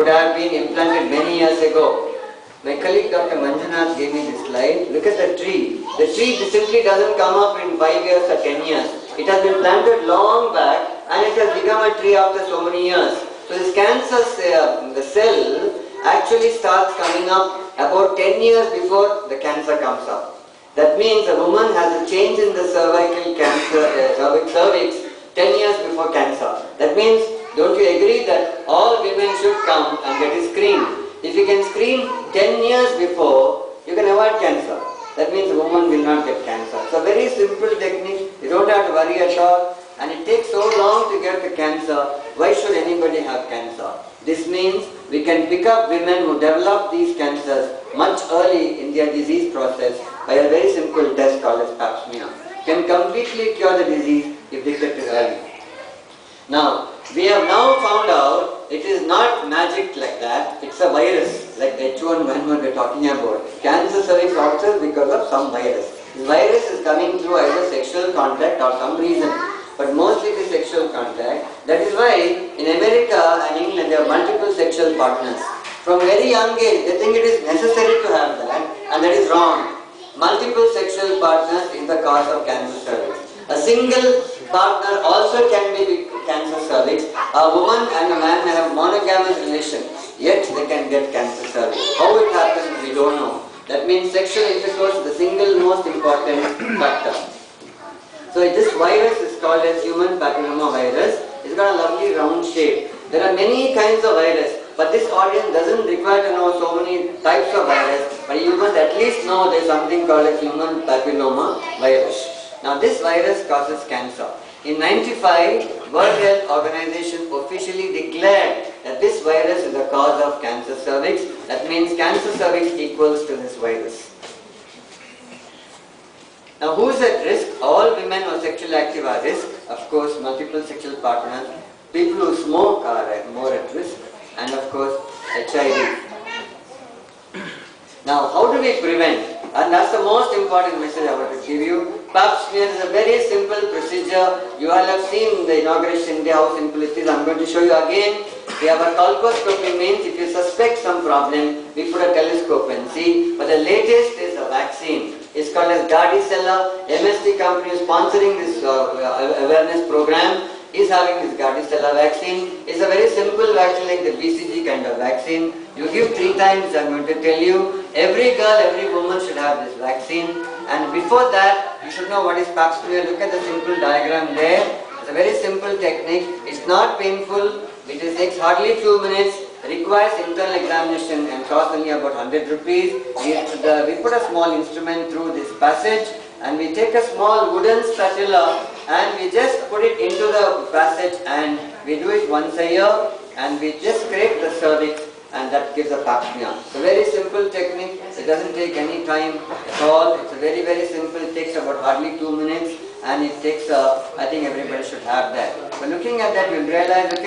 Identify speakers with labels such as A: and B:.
A: would have been implanted many years ago. My colleague Dr. Manjunath gave me this slide. Look at the tree. The tree simply doesn't come up in 5 years or 10 years. It has been planted long back and it has become a tree after so many years. So this cancer, the cell actually starts coming up about 10 years before the cancer comes up. That means a woman has a change in the cervical cancer, cervix 10 years before cancer. That means, don't you agree that all women should come and get a screen? If you can screen 10 years before, you can avoid cancer. That means a woman will not get cancer. So very simple technique, you don't have to worry at all. And it takes so long to get the cancer, why should anybody have cancer? This means we can pick up women who develop these cancers much early in their disease process by a very simple test called as pap smear. Can completely cure the disease if detected early. Now, we have now found out it is not magic like that, it's a virus, like the H1N1 we are talking about. Cancer cervix occurs because of some virus. This virus is coming through either sexual contact or some reason, but mostly the sexual contact. That is why in America and England there are multiple sexual partners. From very young age, they think it is necessary to have that, and that is wrong. Multiple sexual partners is the cause of cancer cervix. A single partner also can be cancer cervix. A woman and a man may have monogamous relation, yet they can get cancer cervix. How it happens, we don't know. That means sexual intercourse is the single most important factor. So this virus is called as human papilloma virus. It's got a lovely round shape. There are many kinds of virus, but this audience doesn't require to know so many types of virus, but you must at least know there is something called as human papilloma virus. Now this virus causes cancer. In 1995, World Health Organization officially declared that this virus is the cause of cancer cervix. That means cancer cervix equals to this virus. Now who is at risk? All women who are sexually active are at risk. Of course, multiple sexual partners. People who smoke are more at risk. And of course, HIV. Now how do we prevent? And that's the most important message I want to give you. Pap smear is a very simple procedure. You all have seen the inauguration day, how simple it is. I'm going to show you again. We have a colposcopy, means if you suspect some problem, we put a telescope and see. But the latest is a vaccine. It's called as Gardasil. MSD company is sponsoring this awareness program. Is having this Gardasil vaccine. It's a very simple vaccine like the BCG kind of vaccine. You give 3 times, I'm going to tell you. Every girl, every woman should have this vaccine. And before that, you should know what is pap smear. Look at the simple diagram there. It's a very simple technique. It's not painful. It takes hardly 2 minutes. Requires internal examination and costs only about 100 rupees. We put a small instrument through this passage and we take a small wooden spatula and we just put it into the passage and we do it once a year and we just scrape the cervix and that gives a pap smear. It's a very simple technique. It doesn't take any time at all. It's a very, very simple. It takes about hardly 2 minutes and it takes, I think everybody should have that. But looking at that, you'll realize, okay,